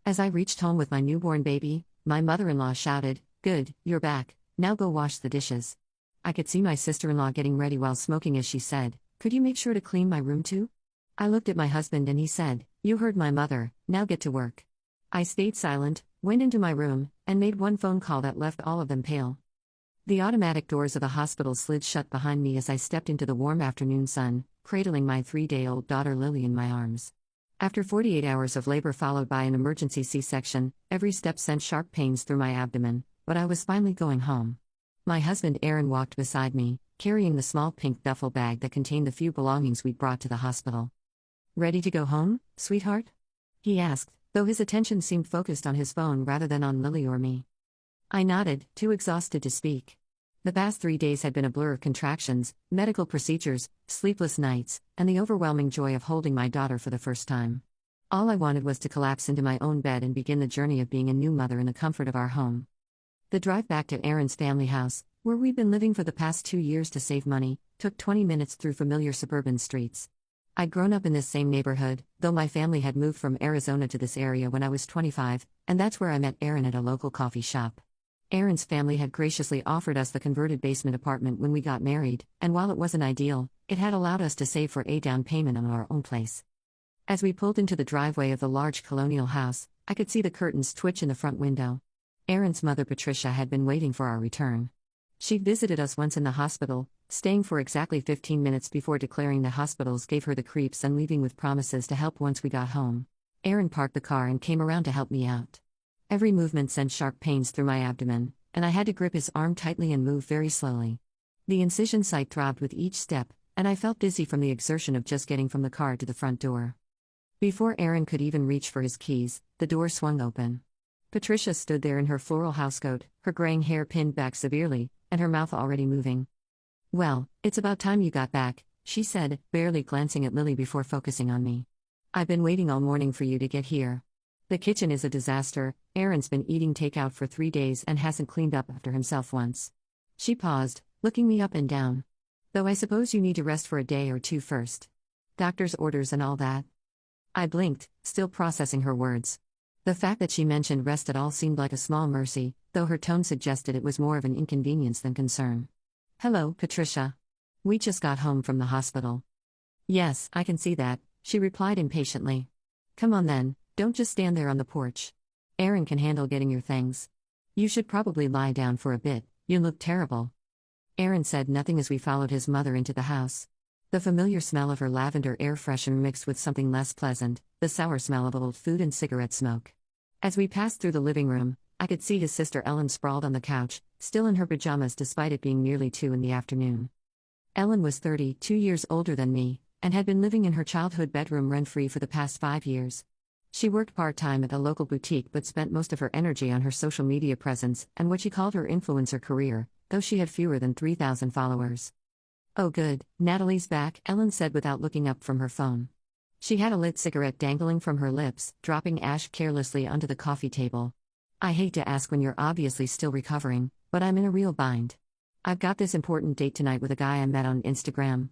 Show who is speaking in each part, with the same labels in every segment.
Speaker 1: As I reached home with my newborn baby, my mother-in-law shouted, "Good, you're back, now go wash the dishes." I could see my sister-in-law getting ready while smoking as she said, "Could you make sure to clean my room too?" I looked at my husband and he said, "You heard my mother, now get to work." I stayed silent, went into my room, and made one phone call that left all of them pale. The automatic doors of the hospital slid shut behind me as I stepped into the warm afternoon sun, cradling my 3-day-old daughter Lily in my arms. After 48 hours of labor followed by an emergency C-section, every step sent sharp pains through my abdomen, but I was finally going home. My husband Aaron walked beside me, carrying the small pink duffel bag that contained the few belongings we'd brought to the hospital. "Ready to go home, sweetheart?" he asked, though his attention seemed focused on his phone rather than on Lily or me. I nodded, too exhausted to speak. The past 3 days had been a blur of contractions, medical procedures, sleepless nights, and the overwhelming joy of holding my daughter for the first time. All I wanted was to collapse into my own bed and begin the journey of being a new mother in the comfort of our home. The drive back to Aaron's family house, where we'd been living for the past 2 years to save money, took 20 minutes through familiar suburban streets. I'd grown up in this same neighborhood, though my family had moved from Arizona to this area when I was 25, and that's where I met Aaron at a local coffee shop. Aaron's family had graciously offered us the converted basement apartment when we got married, and while it wasn't ideal, it had allowed us to save for a down payment on our own place. As we pulled into the driveway of the large colonial house, I could see the curtains twitch in the front window. Aaron's mother Patricia had been waiting for our return. She'd visited us once in the hospital, staying for exactly 15 minutes before declaring the hospitals gave her the creeps and leaving with promises to help once we got home. Aaron parked the car and came around to help me out. Every movement sent sharp pains through my abdomen, and I had to grip his arm tightly and move very slowly. The incision site throbbed with each step, and I felt dizzy from the exertion of just getting from the car to the front door. Before Aaron could even reach for his keys, the door swung open. Patricia stood there in her floral housecoat, her graying hair pinned back severely, and her mouth already moving. "Well, it's about time you got back," she said, barely glancing at Lily before focusing on me. "I've been waiting all morning for you to get here. The kitchen is a disaster. Aaron's been eating takeout for 3 days and hasn't cleaned up after himself once." She paused, looking me up and down. "Though I suppose you need to rest for a day or two first. Doctor's orders and all that." I blinked, still processing her words. The fact that she mentioned rest at all seemed like a small mercy, though her tone suggested it was more of an inconvenience than concern. "Hello, Patricia. We just got home from the hospital." "Yes, I can see that," she replied impatiently. "Come on then, don't just stand there on the porch. Aaron can handle getting your things. You should probably lie down for a bit, you look terrible." Aaron said nothing as we followed his mother into the house. The familiar smell of her lavender air freshener mixed with something less pleasant, the sour smell of old food and cigarette smoke. As we passed through the living room, I could see his sister Ellen sprawled on the couch, still in her pajamas despite it being nearly 2 in the afternoon. Ellen was 32 years older than me, and had been living in her childhood bedroom rent-free for the past 5 years. She worked part-time at a local boutique but spent most of her energy on her social media presence and what she called her influencer career, though she had fewer than 3,000 followers. "Oh good, Natalie's back," Ellen said without looking up from her phone. She had a lit cigarette dangling from her lips, dropping ash carelessly onto the coffee table. "I hate to ask when you're obviously still recovering, but I'm in a real bind. I've got this important date tonight with a guy I met on Instagram,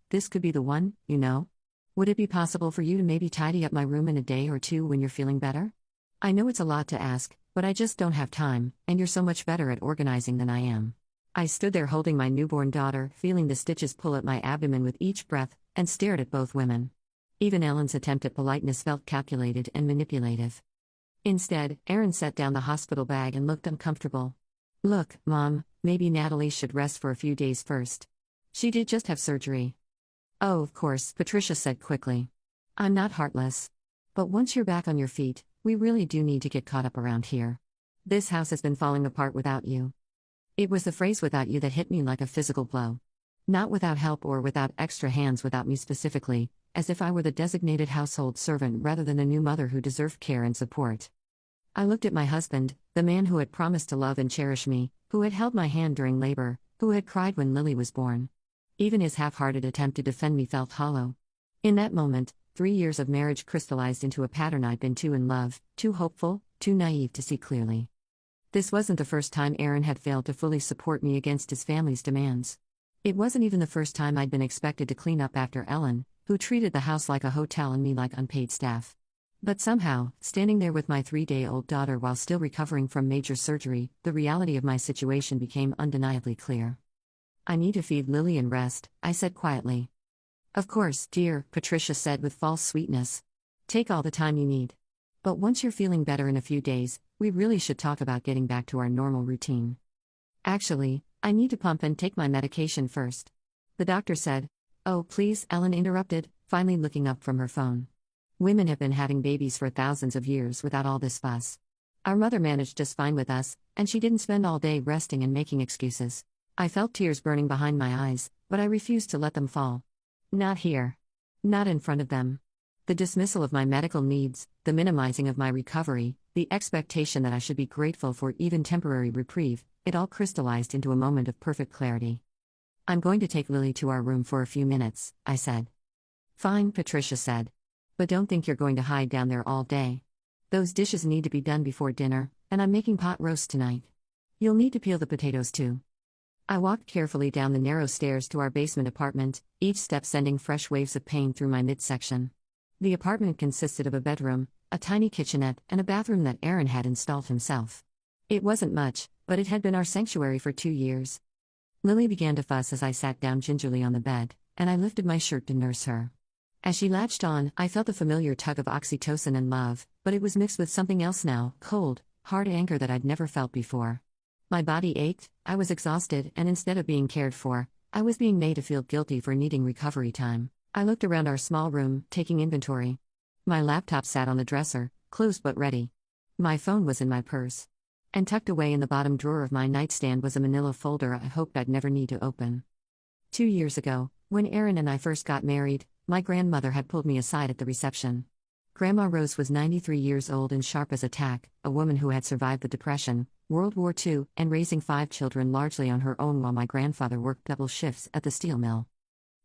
Speaker 1: this could be the one, you know? Would it be possible for you to maybe tidy up my room in a day or two when you're feeling better? I know it's a lot to ask, but I just don't have time, and you're so much better at organizing than I am." I stood there holding my newborn daughter, feeling the stitches pull at my abdomen with each breath, and stared at both women. Even Ellen's attempt at politeness felt calculated and manipulative. Instead, Aaron set down the hospital bag and looked uncomfortable. "Look, Mom, maybe Natalie should rest for a few days first. She did just have surgery." "Oh, of course," Patricia said quickly. "I'm not heartless. But once you're back on your feet, we really do need to get caught up around here. This house has been falling apart without you." It was the phrase "without you" that hit me like a physical blow. Not without help or without extra hands, without me specifically, as if I were the designated household servant rather than a new mother who deserved care and support. I looked at my husband, the man who had promised to love and cherish me, who had held my hand during labor, who had cried when Lily was born. Even his half-hearted attempt to defend me felt hollow. In that moment, 3 years of marriage crystallized into a pattern I'd been too in love, too hopeful, too naive to see clearly. This wasn't the first time Aaron had failed to fully support me against his family's demands. It wasn't even the first time I'd been expected to clean up after Ellen, who treated the house like a hotel and me like unpaid staff. But somehow, standing there with my 3-day-old daughter while still recovering from major surgery, the reality of my situation became undeniably clear. I need to feed Lily and rest, I said quietly. Of course, dear, Patricia said with false sweetness. Take all the time you need. But once you're feeling better in a few days, we really should talk about getting back to our normal routine. Actually, I need to pump and take my medication first. The doctor said. Oh, please, Ellen interrupted, finally looking up from her phone. Women have been having babies for thousands of years without all this fuss. Our mother managed just fine with us, and she didn't spend all day resting and making excuses. I felt tears burning behind my eyes, but I refused to let them fall. Not here. Not in front of them. The dismissal of my medical needs, the minimizing of my recovery, the expectation that I should be grateful for even temporary reprieve, it all crystallized into a moment of perfect clarity. I'm going to take Lily to our room for a few minutes, I said. Fine, Patricia said. But don't think you're going to hide down there all day. Those dishes need to be done before dinner, and I'm making pot roast tonight. You'll need to peel the potatoes too. I walked carefully down the narrow stairs to our basement apartment, each step sending fresh waves of pain through my midsection. The apartment consisted of a bedroom, a tiny kitchenette, and a bathroom that Aaron had installed himself. It wasn't much, but it had been our sanctuary for 2 years. Lily began to fuss as I sat down gingerly on the bed, and I lifted my shirt to nurse her. As she latched on, I felt a familiar tug of oxytocin and love, but it was mixed with something else now, cold, hard anger that I'd never felt before. My body ached, I was exhausted, and instead of being cared for, I was being made to feel guilty for needing recovery time. I looked around our small room, taking inventory. My laptop sat on the dresser, closed but ready. My phone was in my purse. And tucked away in the bottom drawer of my nightstand was a manila folder I hoped I'd never need to open. 2 years ago, when Aaron and I first got married, my grandmother had pulled me aside at the reception. Grandma Rose was 93 years old and sharp as a tack, a woman who had survived the Depression, World War II, and raising 5 children largely on her own while my grandfather worked double shifts at the steel mill.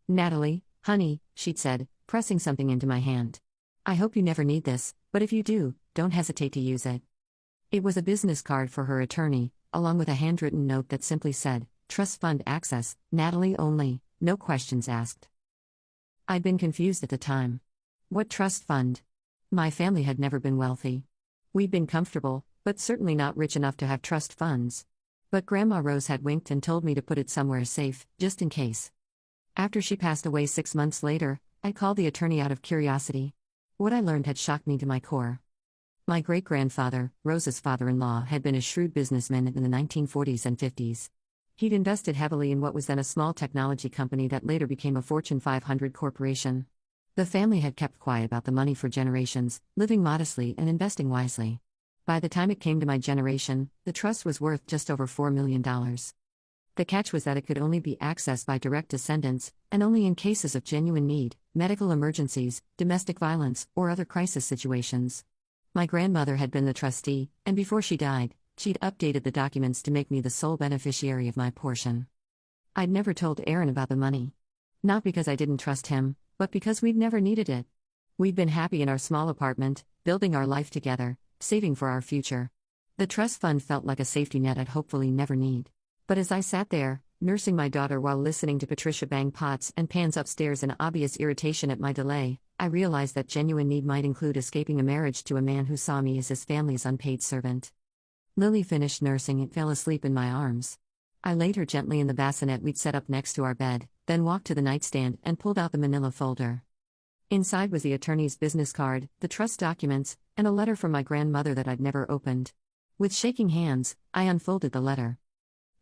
Speaker 1: Natalie, honey, she'd said, pressing something into my hand. I hope you never need this, but if you do, don't hesitate to use it. It was a business card for her attorney, along with a handwritten note that simply said, Trust Fund Access, Natalie only, no questions asked. I'd been confused at the time. What trust fund? My family had never been wealthy. We'd been comfortable, but certainly not rich enough to have trust funds. But Grandma Rose had winked and told me to put it somewhere safe, just in case. After she passed away 6 months later, I called the attorney out of curiosity. What I learned had shocked me to my core. My great-grandfather, Rose's father-in-law, had been a shrewd businessman in the 1940s and 50s. He'd invested heavily in what was then a small technology company that later became a Fortune 500 corporation. The family had kept quiet about the money for generations, living modestly and investing wisely. By the time it came to my generation, the trust was worth just over $4 million. The catch was that it could only be accessed by direct descendants, and only in cases of genuine need, medical emergencies, domestic violence, or other crisis situations. My grandmother had been the trustee, and before she died, she'd updated the documents to make me the sole beneficiary of my portion. I'd never told Aaron about the money. Not because I didn't trust him, but because we'd never needed it. We'd been happy in our small apartment, building our life together, saving for our future. The trust fund felt like a safety net I'd hopefully never need. But as I sat there, nursing my daughter while listening to Patricia bang pots and pans upstairs in obvious irritation at my delay, I realized that genuine need might include escaping a marriage to a man who saw me as his family's unpaid servant. Lily finished nursing and fell asleep in my arms. I laid her gently in the bassinet we'd set up next to our bed, then walked to the nightstand and pulled out the manila folder. Inside was the attorney's business card, the trust documents, and a letter from my grandmother that I'd never opened. With shaking hands, I unfolded the letter.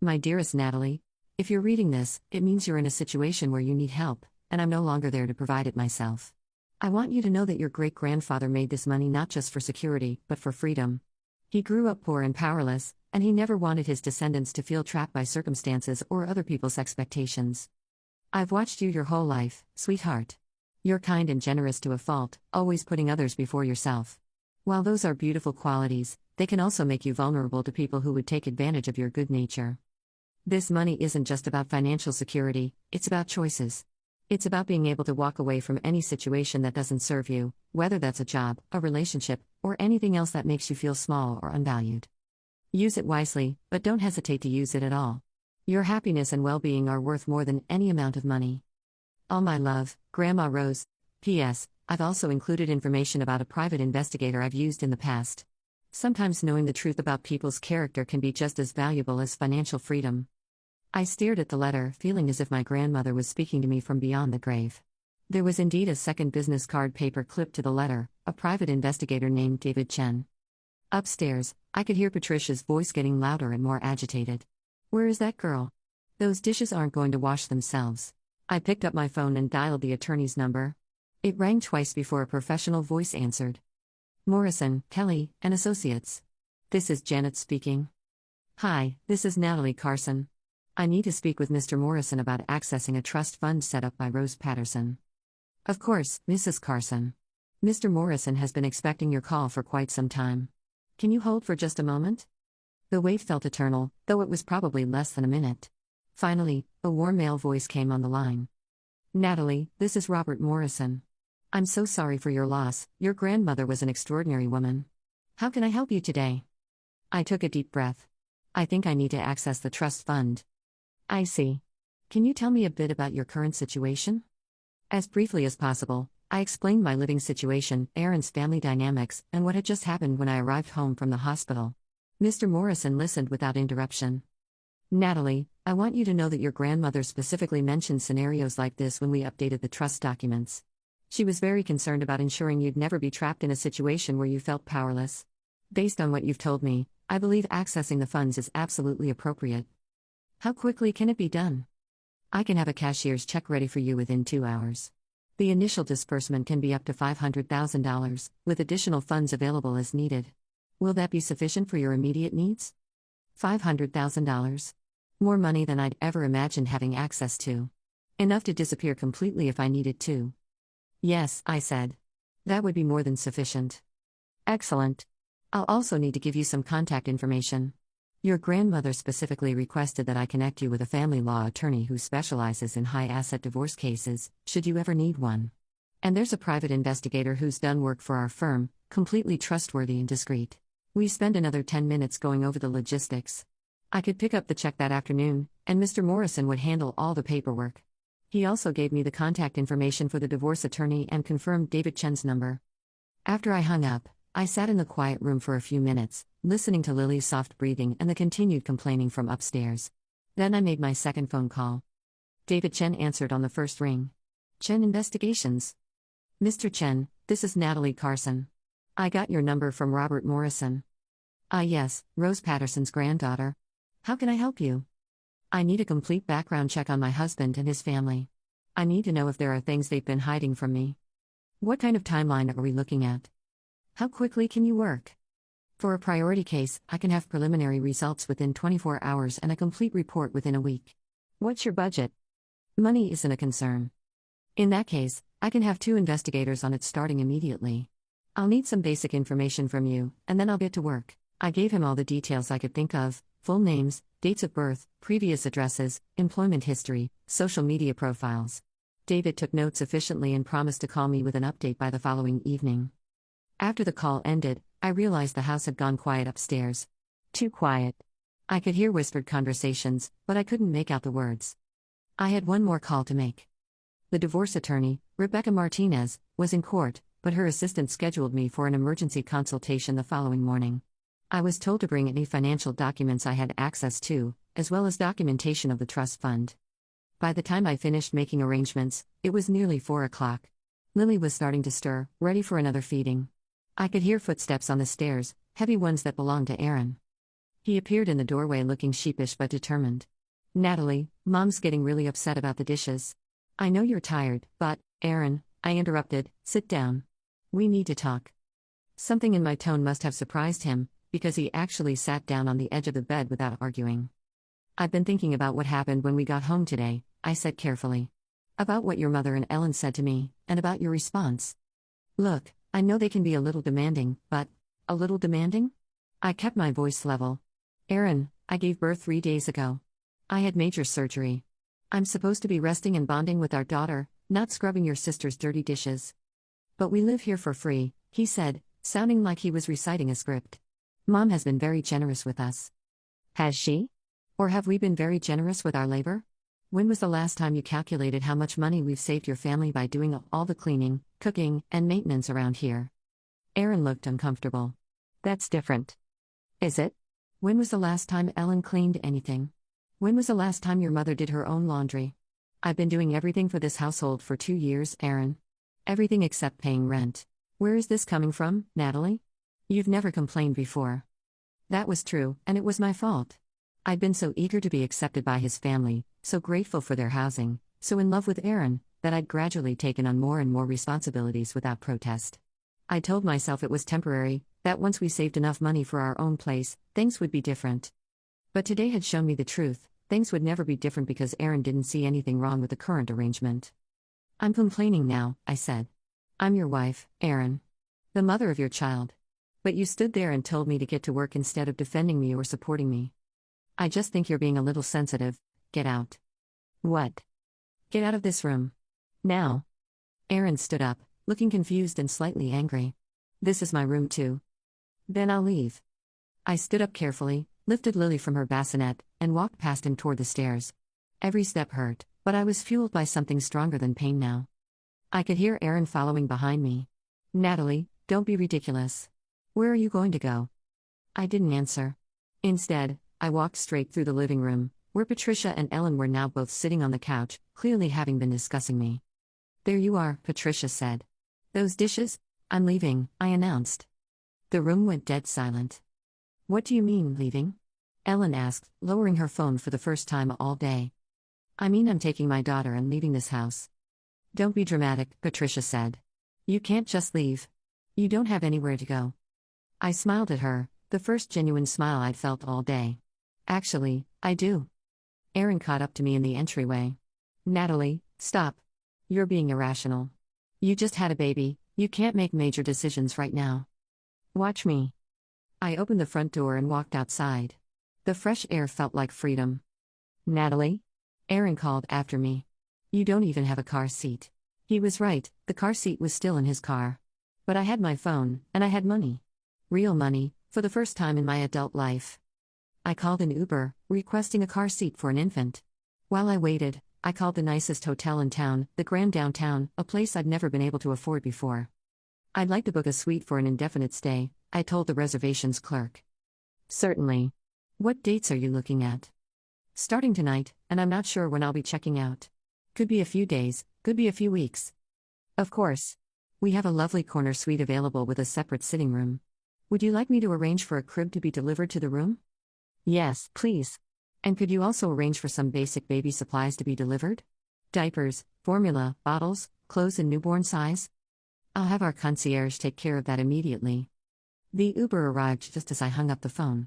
Speaker 1: My dearest Natalie, if you're reading this, it means you're in a situation where you need help, and I'm no longer there to provide it myself. I want you to know that your great-grandfather made this money not just for security, but for freedom. He grew up poor and powerless, and he never wanted his descendants to feel trapped by circumstances or other people's expectations. I've watched you your whole life, sweetheart. You're kind and generous to a fault, always putting others before yourself. While those are beautiful qualities, they can also make you vulnerable to people who would take advantage of your good nature. This money isn't just about financial security, it's about choices. It's about being able to walk away from any situation that doesn't serve you, whether that's a job, a relationship, or anything else that makes you feel small or unvalued. Use it wisely, but don't hesitate to use it at all. Your happiness and well-being are worth more than any amount of money. All my love, Grandma Rose. P.S. I've also included information about a private investigator I've used in the past. Sometimes knowing the truth about people's character can be just as valuable as financial freedom. I stared at the letter, feeling as if my grandmother was speaking to me from beyond the grave. There was indeed a second business card paper clipped to the letter, a private investigator named David Chen. Upstairs, I could hear Patricia's voice getting louder and more agitated. "Where is that girl? Those dishes aren't going to wash themselves." I picked up my phone and dialed the attorney's number. It rang twice before a professional voice answered. "Morrison, Kelly, and Associates. This is Janet speaking." "Hi, this is Natalie Carson. I need to speak with Mr. Morrison about accessing a trust fund set up by Rose Patterson." "Of course, Mrs. Carson. Mr. Morrison has been expecting your call for quite some time. Can you hold for just a moment?" The wait felt eternal, though it was probably less than a minute. Finally, a warm male voice came on the line. "Natalie, this is Robert Morrison. I'm so sorry for your loss. Your grandmother was an extraordinary woman. How can I help you today?" I took a deep breath. "I think I need to access the trust fund." "I see. Can you tell me a bit about your current situation?" As briefly as possible, I explained my living situation, Aaron's family dynamics, and what had just happened when I arrived home from the hospital. Mr. Morrison listened without interruption. "Natalie, I want you to know that your grandmother specifically mentioned scenarios like this when we updated the trust documents. She was very concerned about ensuring you'd never be trapped in a situation where you felt powerless. Based on what you've told me, I believe accessing the funds is absolutely appropriate. How quickly can it be done?" "I can have a cashier's check ready for you within 2 hours. The initial disbursement can be up to $500,000, with additional funds available as needed. Will that be sufficient for your immediate needs?" $500,000. More money than I'd ever imagined having access to. Enough to disappear completely if I needed to. "Yes," I said. "That would be more than sufficient." "Excellent. I'll also need to give you some contact information. Your grandmother specifically requested that I connect you with a family law attorney who specializes in high-asset divorce cases, should you ever need one. And there's a private investigator who's done work for our firm, completely trustworthy and discreet. We spend another 10 minutes going over the logistics. I could pick up the check that afternoon, and Mr. Morrison would handle all the paperwork." He also gave me the contact information for the divorce attorney and confirmed David Chen's number. After I hung up, I sat in the quiet room for a few minutes, listening to Lily's soft breathing and the continued complaining from upstairs. Then I made my second phone call. David Chen answered on the first ring. "Chen Investigations. Mr. Chen, this is Natalie Carson. I got your number from Robert Morrison." "Ah yes, Rose Patterson's granddaughter. How can I help you?" "I need a complete background check on my husband and his family. I need to know if there are things they've been hiding from me." "What kind of timeline are we looking at? How quickly can you work?" "For a priority case, I can have preliminary results within 24 hours and a complete report within a week." "What's your budget?" "Money isn't a concern." "In that case, I can have 2 investigators on it starting immediately. I'll need some basic information from you, and then I'll get to work." I gave him all the details I could think of: full names, dates of birth, previous addresses, employment history, social media profiles. David took notes efficiently and promised to call me with an update by the following evening. After the call ended, I realized the house had gone quiet upstairs. Too quiet. I could hear whispered conversations, but I couldn't make out the words. I had one more call to make. The divorce attorney, Rebecca Martinez, was in court, but her assistant scheduled me for an emergency consultation the following morning. I was told to bring any financial documents I had access to, as well as documentation of the trust fund. By the time I finished making arrangements, it was nearly 4 o'clock. Lily was starting to stir, ready for another feeding. I could hear footsteps on the stairs, heavy ones that belonged to Aaron. He appeared in the doorway looking sheepish but determined. "Natalie, Mom's getting really upset about the dishes. I know you're tired, but..." "Aaron," I interrupted, "sit down. We need to talk." Something in my tone must have surprised him, because he actually sat down on the edge of the bed without arguing. "I've been thinking about what happened when we got home today," I said carefully. "About what your mother and Ellen said to me, and about your response. Look, I know they can be a little demanding, but..." "A little demanding?" I kept my voice level. "Aaron, I gave birth 3 days ago. I had major surgery. I'm supposed to be resting and bonding with our daughter, not scrubbing your sister's dirty dishes. But we live here for free," he said, sounding like he was reciting a script. "Mom has been very generous with us." "Has she? Or have we been very generous with our labor?" When was the last time you calculated how much money we've saved your family by doing all the cleaning, cooking, and maintenance around here? Aaron looked uncomfortable. That's different. Is it? When was the last time Ellen cleaned anything? When was the last time your mother did her own laundry? I've been doing everything for this household for 2 years, Aaron. Everything except paying rent. Where is this coming from, Natalie? You've never complained before. That was true, and it was my fault. I'd been so eager to be accepted by his family, so grateful for their housing, so in love with Aaron, that I'd gradually taken on more and more responsibilities without protest. I told myself it was temporary, that once we saved enough money for our own place, things would be different. But today had shown me the truth, things would never be different because Aaron didn't see anything wrong with the current arrangement. I'm complaining now, I said. I'm your wife, Aaron. The mother of your child. But you stood there and told me to get to work instead of defending me or supporting me. I just think you're being a little sensitive. Get out. What? Get out of this room. Now. Aaron stood up, looking confused and slightly angry. This is my room too. Then I'll leave. I stood up carefully, lifted Lily from her bassinet, and walked past him toward the stairs. Every step hurt, but I was fueled by something stronger than pain now. I could hear Aaron following behind me. Natalie, don't be ridiculous. Where are you going to go? I didn't answer. Instead, I walked straight through the living room, where Patricia and Ellen were now both sitting on the couch, clearly having been discussing me. There you are, Patricia said. Those dishes? I'm leaving, I announced. The room went dead silent. What do you mean, leaving? Ellen asked, lowering her phone for the first time all day. I mean I'm taking my daughter and leaving this house. Don't be dramatic, Patricia said. You can't just leave. You don't have anywhere to go. I smiled at her, the first genuine smile I'd felt all day. Actually, I do. Aaron caught up to me in the entryway. Natalie, stop. You're being irrational. You just had a baby, you can't make major decisions right now. Watch me. I opened the front door and walked outside. The fresh air felt like freedom. Natalie? Aaron called after me. You don't even have a car seat. He was right, the car seat was still in his car. But I had my phone, and I had money. Real money, for the first time in my adult life. I called an Uber, requesting a car seat for an infant. While I waited, I called the nicest hotel in town, the Grand Downtown, a place I'd never been able to afford before. I'd like to book a suite for an indefinite stay, I told the reservations clerk. Certainly. What dates are you looking at? Starting tonight, and I'm not sure when I'll be checking out. Could be a few days, could be a few weeks. Of course. We have a lovely corner suite available with a separate sitting room. Would you like me to arrange for a crib to be delivered to the room? Yes, please. And could you also arrange for some basic baby supplies to be delivered? Diapers, formula, bottles, clothes in newborn size? I'll have our concierge take care of that immediately. The Uber arrived just as I hung up the phone.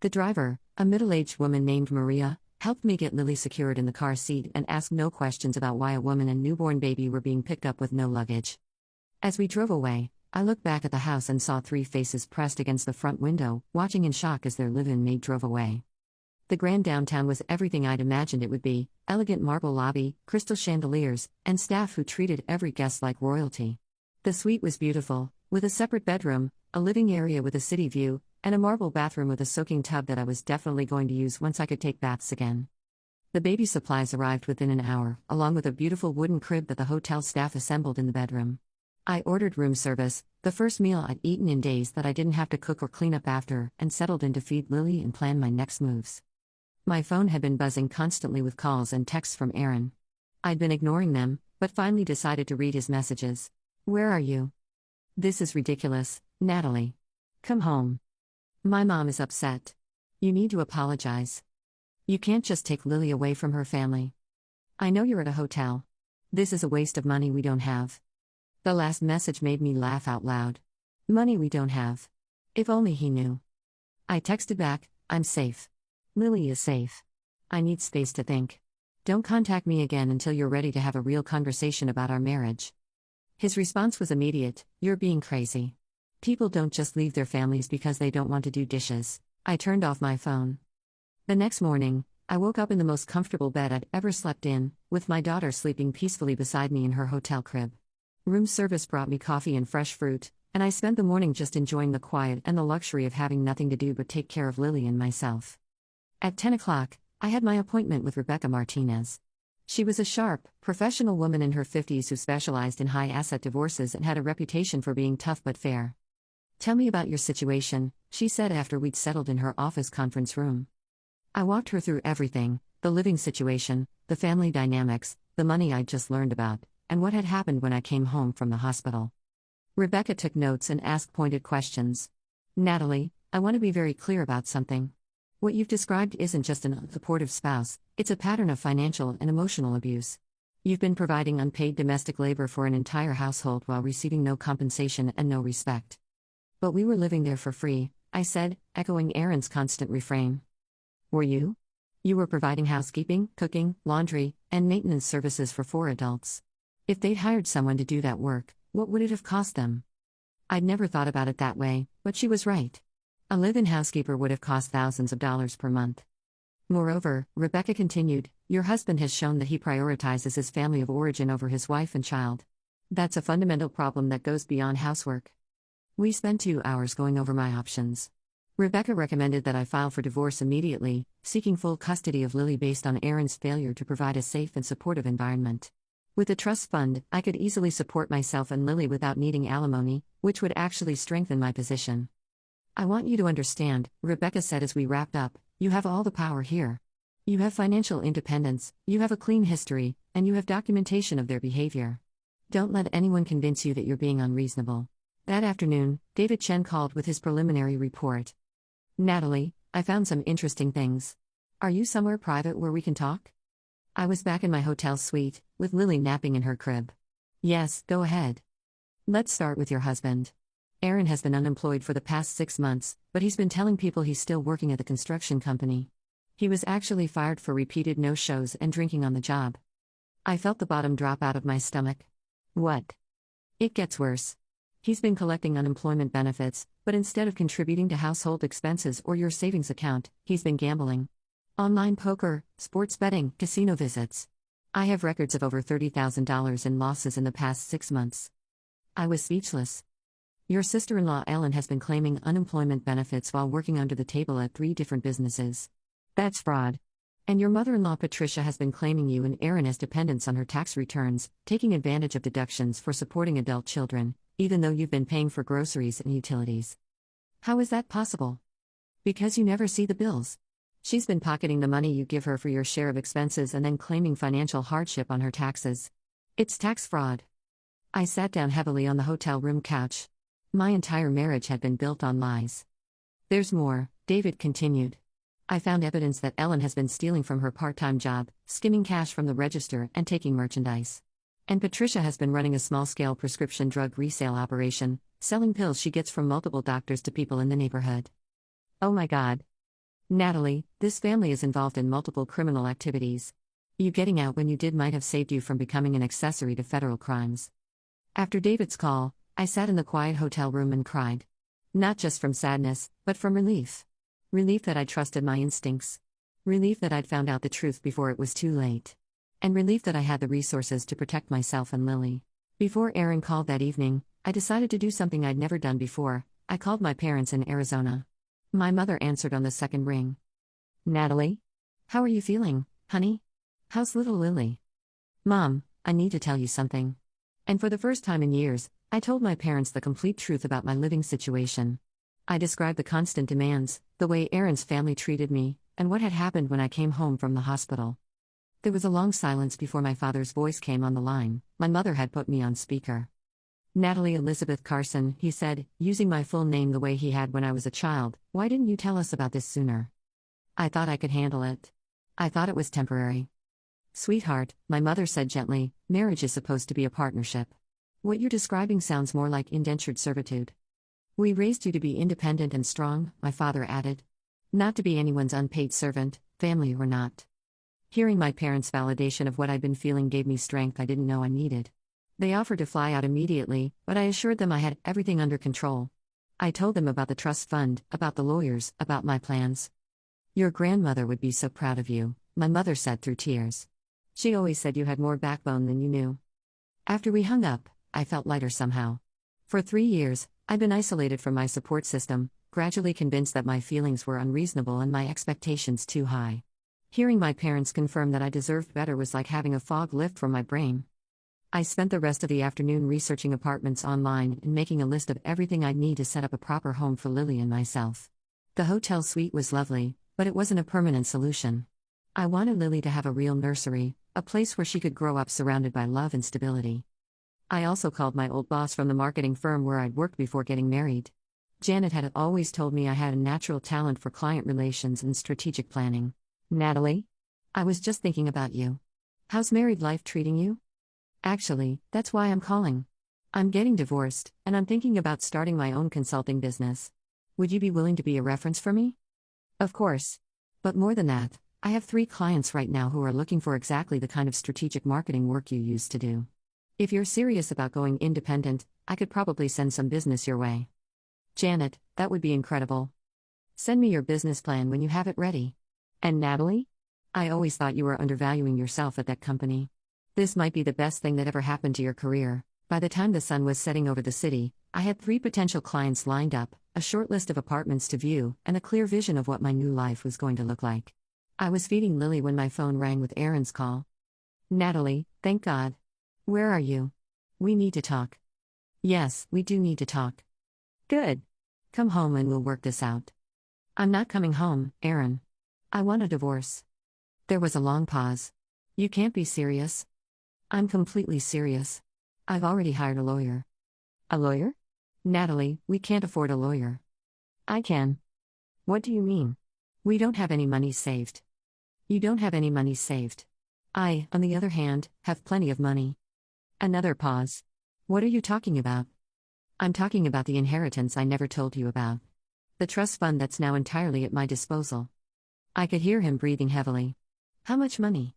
Speaker 1: The driver, a middle-aged woman named Maria, helped me get Lily secured in the car seat and asked no questions about why a woman and newborn baby were being picked up with no luggage. As we drove away, I looked back at the house and saw 3 faces pressed against the front window, watching in shock as their live-in maid drove away. The Grand Downtown was everything I'd imagined it would be: elegant marble lobby, crystal chandeliers, and staff who treated every guest like royalty. The suite was beautiful, with a separate bedroom, a living area with a city view, and a marble bathroom with a soaking tub that I was definitely going to use once I could take baths again. The baby supplies arrived within an hour, along with a beautiful wooden crib that the hotel staff assembled in the bedroom. I ordered room service, the first meal I'd eaten in days that I didn't have to cook or clean up after, and settled in to feed Lily and plan my next moves. My phone had been buzzing constantly with calls and texts from Aaron. I'd been ignoring them, but finally decided to read his messages. Where are you? This is ridiculous, Natalie. Come home. My mom is upset. You need to apologize. You can't just take Lily away from her family. I know you're at a hotel. This is a waste of money we don't have. The last message made me laugh out loud. Money we don't have. If only he knew. I texted back, I'm safe. Lily is safe. I need space to think. Don't contact me again until you're ready to have a real conversation about our marriage. His response was immediate, you're being crazy. People don't just leave their families because they don't want to do dishes. I turned off my phone. The next morning, I woke up in the most comfortable bed I'd ever slept in, with my daughter sleeping peacefully beside me in her hotel crib. Room service brought me coffee and fresh fruit, and I spent the morning just enjoying the quiet and the luxury of having nothing to do but take care of Lily and myself. At 10 o'clock, I had my appointment with Rebecca Martinez. She was a sharp, professional woman in her 50s who specialized in high asset divorces and had a reputation for being tough but fair. "Tell me about your situation," she said after we'd settled in her office conference room. I walked her through everything: the living situation, the family dynamics, the money I'd just learned about, and what had happened when I came home from the hospital. Rebecca took notes and asked pointed questions. "Natalie, I want to be very clear about something. What you've described isn't just an unsupportive spouse, it's a pattern of financial and emotional abuse. You've been providing unpaid domestic labor for an entire household while receiving no compensation and no respect." "But we were living there for free," I said, echoing Aaron's constant refrain. "Were you? You were providing housekeeping, cooking, laundry, and maintenance services for 4 adults. If they'd hired someone to do that work, what would it have cost them?" I'd never thought about it that way, but she was right. A live-in housekeeper would have cost thousands of dollars per month. "Moreover," Rebecca continued, "your husband has shown that he prioritizes his family of origin over his wife and child. That's a fundamental problem that goes beyond housework." We spent 2 hours going over my options. Rebecca recommended that I file for divorce immediately, seeking full custody of Lily based on Aaron's failure to provide a safe and supportive environment. With a trust fund, I could easily support myself and Lily without needing alimony, which would actually strengthen my position. "I want you to understand," Rebecca said as we wrapped up, "you have all the power here. You have financial independence, you have a clean history, and you have documentation of their behavior. Don't let anyone convince you that you're being unreasonable." That afternoon, David Chen called with his preliminary report. "Natalie, I found some interesting things. Are you somewhere private where we can talk?" I was back in my hotel suite, with Lily napping in her crib. "Yes, go ahead." "Let's start with your husband. Aaron has been unemployed for the past 6 months, but he's been telling people he's still working at the construction company. He was actually fired for repeated no-shows and drinking on the job." I felt the bottom drop out of my stomach. "What?" "It gets worse. He's been collecting unemployment benefits, but instead of contributing to household expenses or your savings account, he's been gambling. Online poker, sports betting, casino visits. I have records of over $30,000 in losses in the past 6 months." I was speechless. "Your sister-in-law Ellen has been claiming unemployment benefits while working under the table at 3 different businesses. That's fraud. And your mother-in-law Patricia has been claiming you and Aaron as dependents on her tax returns, taking advantage of deductions for supporting adult children, even though you've been paying for groceries and utilities. How is that possible?" "Because you never see the bills. She's been pocketing the money you give her for your share of expenses and then claiming financial hardship on her taxes. It's tax fraud." I sat down heavily on the hotel room couch. My entire marriage had been built on lies. "There's more," David continued. "I found evidence that Ellen has been stealing from her part-time job, skimming cash from the register and taking merchandise. And Patricia has been running a small-scale prescription drug resale operation, selling pills she gets from multiple doctors to people in the neighborhood." "Oh my God. Natalie, this family is involved in multiple criminal activities. You getting out when you did might have saved you from becoming an accessory to federal crimes." After David's call, I sat in the quiet hotel room and cried. Not just from sadness, but from relief. Relief that I trusted my instincts. Relief that I'd found out the truth before it was too late. And relief that I had the resources to protect myself and Lily. Before Aaron called that evening, I decided to do something I'd never done before. I called my parents in Arizona. My mother answered on the second ring. "Natalie? How are you feeling, honey? How's little Lily?" "Mom, I need to tell you something." And for the first time in years, I told my parents the complete truth about my living situation. I described the constant demands, the way Aaron's family treated me, and what had happened when I came home from the hospital. There was a long silence before my father's voice came on the line. My mother had put me on speaker. "Natalie Elizabeth Carson," he said, using my full name the way he had when I was a child, "why didn't you tell us about this sooner?" "I thought I could handle it. I thought it was temporary." "Sweetheart," my mother said gently, "marriage is supposed to be a partnership. What you're describing sounds more like indentured servitude." "We raised you to be independent and strong," my father added. "Not to be anyone's unpaid servant, family or not." Hearing my parents' validation of what I'd been feeling gave me strength I didn't know I needed. They offered to fly out immediately, but I assured them I had everything under control. I told them about the trust fund, about the lawyers, about my plans. "Your grandmother would be so proud of you," my mother said through tears. "She always said you had more backbone than you knew." After we hung up, I felt lighter somehow. For 3 years, I'd been isolated from my support system, gradually convinced that my feelings were unreasonable and my expectations too high. Hearing my parents confirm that I deserved better was like having a fog lift from my brain. I spent the rest of the afternoon researching apartments online and making a list of everything I'd need to set up a proper home for Lily and myself. The hotel suite was lovely, but it wasn't a permanent solution. I wanted Lily to have a real nursery, a place where she could grow up surrounded by love and stability. I also called my old boss from the marketing firm where I'd worked before getting married. Janet had always told me I had a natural talent for client relations and strategic planning. Natalie? I was just thinking about you. How's married life treating you? Actually, that's why I'm calling. I'm getting divorced, and I'm thinking about starting my own consulting business. Would you be willing to be a reference for me? Of course. But more than that, I have 3 clients right now who are looking for exactly the kind of strategic marketing work you used to do. If you're serious about going independent, I could probably send some business your way. Janet, that would be incredible. Send me your business plan when you have it ready. And Natalie? I always thought you were undervaluing yourself at that company. This might be the best thing that ever happened to your career. By the time the sun was setting over the city, I had 3 potential clients lined up, a short list of apartments to view, and a clear vision of what my new life was going to look like. I was feeding Lily when my phone rang with Aaron's call. Natalie, thank God. Where are you? We need to talk. Yes, we do need to talk. Good. Come home and we'll work this out. I'm not coming home, Aaron. I want a divorce. There was a long pause. You can't be serious. I'm completely serious. I've already hired a lawyer. A lawyer? Natalie, we can't afford a lawyer. I can. What do you mean? We don't have any money saved. You don't have any money saved. I, on the other hand, have plenty of money. Another pause. What are you talking about? I'm talking about the inheritance I never told you about. The trust fund that's now entirely at my disposal. I could hear him breathing heavily. How much money?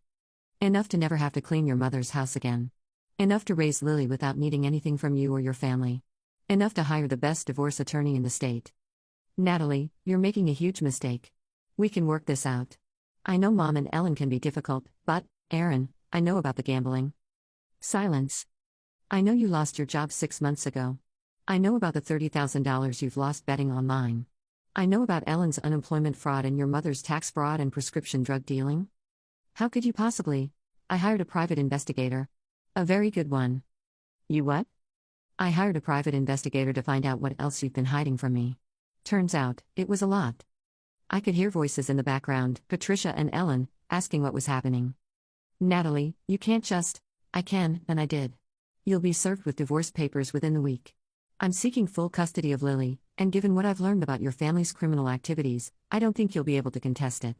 Speaker 1: Enough to never have to clean your mother's house again. Enough to raise Lily without needing anything from you or your family. Enough to hire the best divorce attorney in the state. Natalie, you're making a huge mistake. We can work this out. I know Mom and Ellen can be difficult, but, Aaron, I know about the gambling. Silence. I know you lost your job 6 months ago. I know about the $30,000 you've lost betting online. I know about Ellen's unemployment fraud and your mother's tax fraud and prescription drug dealing. How could you possibly? I hired a private investigator. A very good one. You what? I hired a private investigator to find out what else you've been hiding from me. Turns out, it was a lot. I could hear voices in the background, Patricia and Ellen, asking what was happening. Natalie, you can't just. I can, and I did. You'll be served with divorce papers within the week. I'm seeking full custody of Lily, and given what I've learned about your family's criminal activities, I don't think you'll be able to contest it.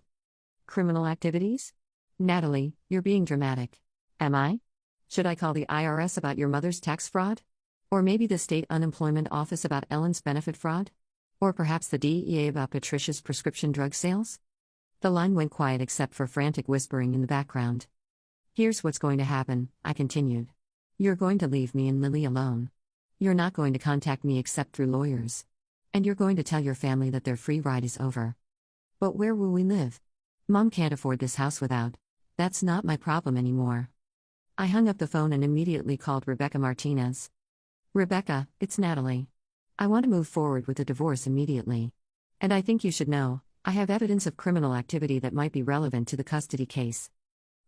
Speaker 1: Criminal activities? Natalie, you're being dramatic. Am I? Should I call the IRS about your mother's tax fraud? Or maybe the state unemployment office about Ellen's benefit fraud? Or perhaps the DEA about Patricia's prescription drug sales? The line went quiet except for frantic whispering in the background. Here's what's going to happen, I continued. You're going to leave me and Lily alone. You're not going to contact me except through lawyers. And you're going to tell your family that their free ride is over. But where will we live? Mom can't afford this house without. That's not my problem anymore. I hung up the phone and immediately called Rebecca Martinez. Rebecca, it's Natalie. I want to move forward with the divorce immediately. And I think you should know, I have evidence of criminal activity that might be relevant to the custody case.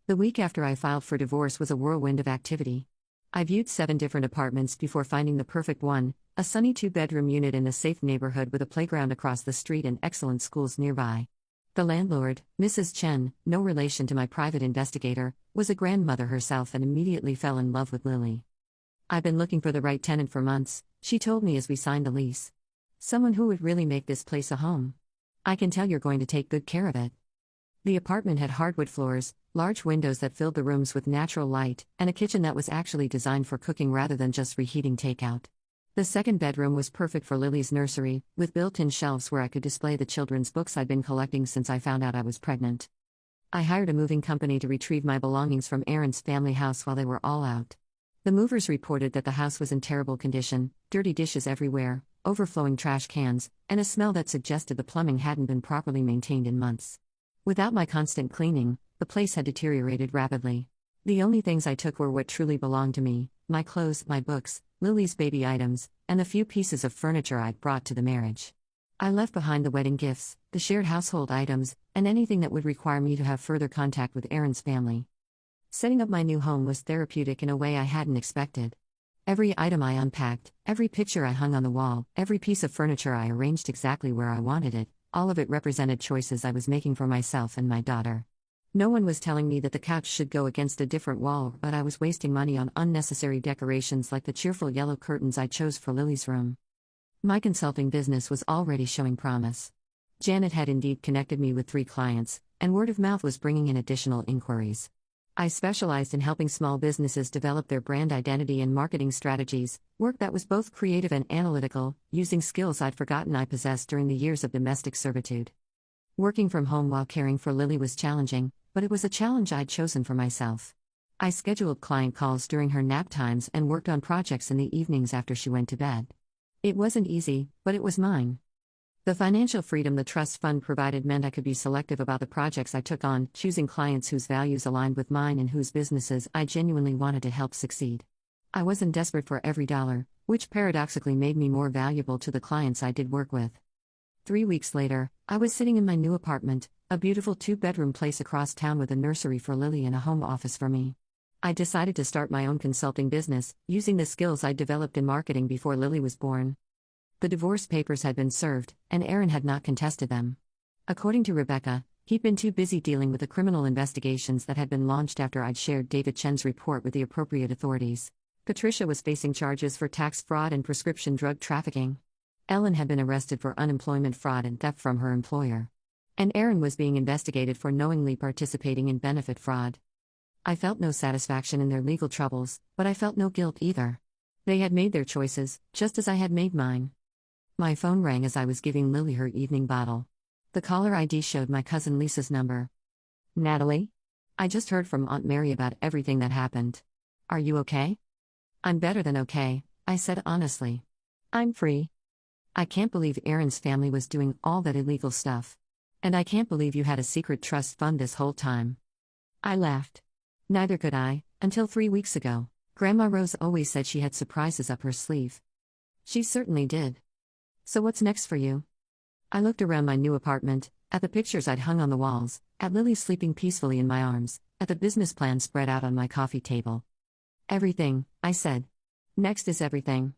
Speaker 1: The week after I filed for divorce was a whirlwind of activity. I viewed 7 different apartments before finding the perfect one, a sunny 2-bedroom unit in a safe neighborhood with a playground across the street and excellent schools nearby. The landlord, Mrs. Chen, no relation to my private investigator, was a grandmother herself and immediately fell in love with Lily. I've been looking for the right tenant for months, she told me as we signed the lease. Someone who would really make this place a home. I can tell you're going to take good care of it. The apartment had hardwood floors, large windows that filled the rooms with natural light, and a kitchen that was actually designed for cooking rather than just reheating takeout. The second bedroom was perfect for Lily's nursery, with built-in shelves where I could display the children's books I'd been collecting since I found out I was pregnant. I hired a moving company to retrieve my belongings from Aaron's family house while they were all out. The movers reported that the house was in terrible condition, dirty dishes everywhere, overflowing trash cans, and a smell that suggested the plumbing hadn't been properly maintained in months. Without my constant cleaning, the place had deteriorated rapidly. The only things I took were what truly belonged to me, my clothes, my books, Lily's baby items, and the few pieces of furniture I'd brought to the marriage. I left behind the wedding gifts, the shared household items, and anything that would require me to have further contact with Aaron's family. Setting up my new home was therapeutic in a way I hadn't expected. Every item I unpacked, every picture I hung on the wall, every piece of furniture I arranged exactly where I wanted it, all of it represented choices I was making for myself and my daughter. No one was telling me that the couch should go against a different wall, but I was wasting money on unnecessary decorations like the cheerful yellow curtains I chose for Lily's room. My consulting business was already showing promise. Janet had indeed connected me with 3 clients, and word of mouth was bringing in additional inquiries. I specialized in helping small businesses develop their brand identity and marketing strategies, work that was both creative and analytical, using skills I'd forgotten I possessed during the years of domestic servitude. Working from home while caring for Lily was challenging, but it was a challenge I'd chosen for myself. I scheduled client calls during her nap times and worked on projects in the evenings after she went to bed. It wasn't easy, but it was mine. The financial freedom the trust fund provided meant I could be selective about the projects I took on, choosing clients whose values aligned with mine and whose businesses I genuinely wanted to help succeed. I wasn't desperate for every dollar, which paradoxically made me more valuable to the clients I did work with. 3 weeks later, I was sitting in my new apartment, a beautiful 2-bedroom place across town with a nursery for Lily and a home office for me. I decided to start my own consulting business, using the skills I'd developed in marketing before Lily was born. The divorce papers had been served, and Aaron had not contested them. According to Rebecca, he'd been too busy dealing with the criminal investigations that had been launched after I'd shared David Chen's report with the appropriate authorities. Patricia was facing charges for tax fraud and prescription drug trafficking. Ellen had been arrested for unemployment fraud and theft from her employer. And Aaron was being investigated for knowingly participating in benefit fraud. I felt no satisfaction in their legal troubles, but I felt no guilt either. They had made their choices, just as I had made mine. My phone rang as I was giving Lily her evening bottle. The caller ID showed my cousin Lisa's number. "Natalie? I just heard from Aunt Mary about everything that happened. Are you okay?" "I'm better than okay," I said honestly. "I'm free. I can't believe Aaron's family was doing all that illegal stuff. And I can't believe you had a secret trust fund this whole time." I laughed. Neither could I, until 3 weeks ago. Grandma Rose always said she had surprises up her sleeve. She certainly did. "So what's next for you?" I looked around my new apartment, at the pictures I'd hung on the walls, at Lily sleeping peacefully in my arms, at the business plan spread out on my coffee table. "Everything," I said. "Next is everything."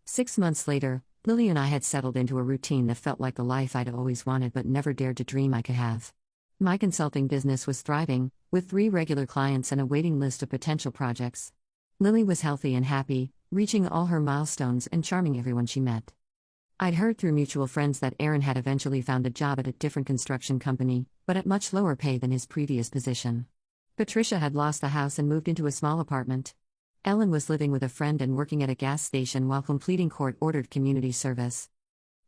Speaker 1: 6 months later, Lily and I had settled into a routine that felt like the life I'd always wanted but never dared to dream I could have. My consulting business was thriving, with 3 regular clients and a waiting list of potential projects. Lily was healthy and happy, reaching all her milestones and charming everyone she met. I'd heard through mutual friends that Aaron had eventually found a job at a different construction company, but at much lower pay than his previous position. Patricia had lost the house and moved into a small apartment. Ellen was living with a friend and working at a gas station while completing court-ordered community service.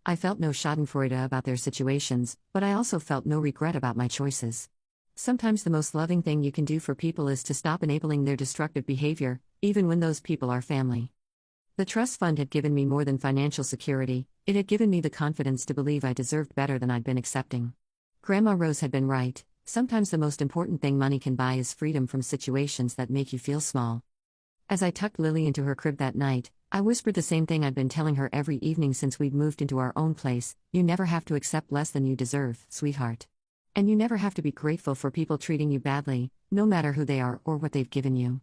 Speaker 1: I felt no schadenfreude about their situations, but I also felt no regret about my choices. Sometimes the most loving thing you can do for people is to stop enabling their destructive behavior, even when those people are family. The trust fund had given me more than financial security, it had given me the confidence to believe I deserved better than I'd been accepting. Grandma Rose had been right, sometimes the most important thing money can buy is freedom from situations that make you feel small. As I tucked Lily into her crib that night, I whispered the same thing I'd been telling her every evening since we'd moved into our own place: "You never have to accept less than you deserve, sweetheart. And you never have to be grateful for people treating you badly, no matter who they are or what they've given you."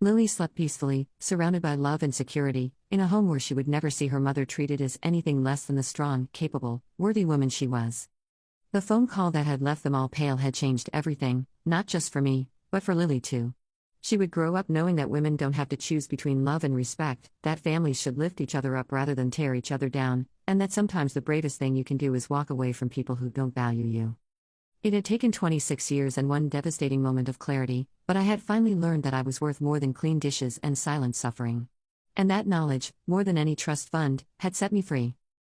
Speaker 1: Lily slept peacefully, surrounded by love and security, in a home where she would never see her mother treated as anything less than the strong, capable, worthy woman she was. The phone call that had left them all pale had changed everything, not just for me, but for Lily too. She would grow up knowing that women don't have to choose between love and respect, that families should lift each other up rather than tear each other down, and that sometimes the bravest thing you can do is walk away from people who don't value you. It had taken 26 years and one devastating moment of clarity, but I had finally learned that I was worth more than clean dishes and silent suffering. And that knowledge, more than any trust fund, had set me free.